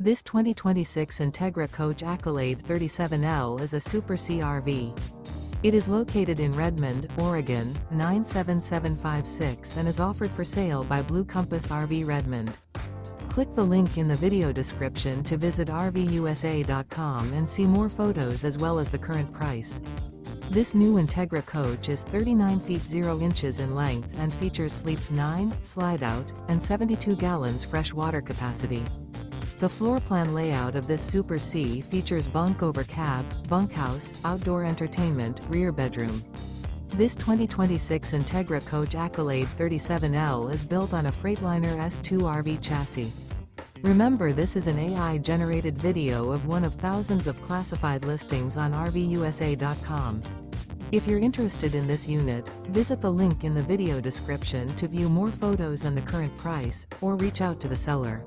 This 2026 Entegra Coach Accolade 37L is a Super C RV. It is located in Redmond, Oregon, 97756 and is offered for sale by Blue Compass RV Redmond. Click the link in the video description to visit RVUSA.com and see more photos as well as the current price. This new Entegra Coach is 39 feet 0 inches in length and features sleeps 9, Slideout, and 72 gallons fresh water capacity. The floor plan layout of this Super C features Bunk Over Cab, Bunkhouse, outdoor entertainment, rear bedroom. This 2026 Entegra Coach Accolade 37L is built on a Freightliner S2RV chassis. Remember, this is an AI-generated video of one of thousands of classified listings on RVUSA.com. If you're interested in this unit, visit the link in the video description to view more photos and the current price, or reach out to the seller.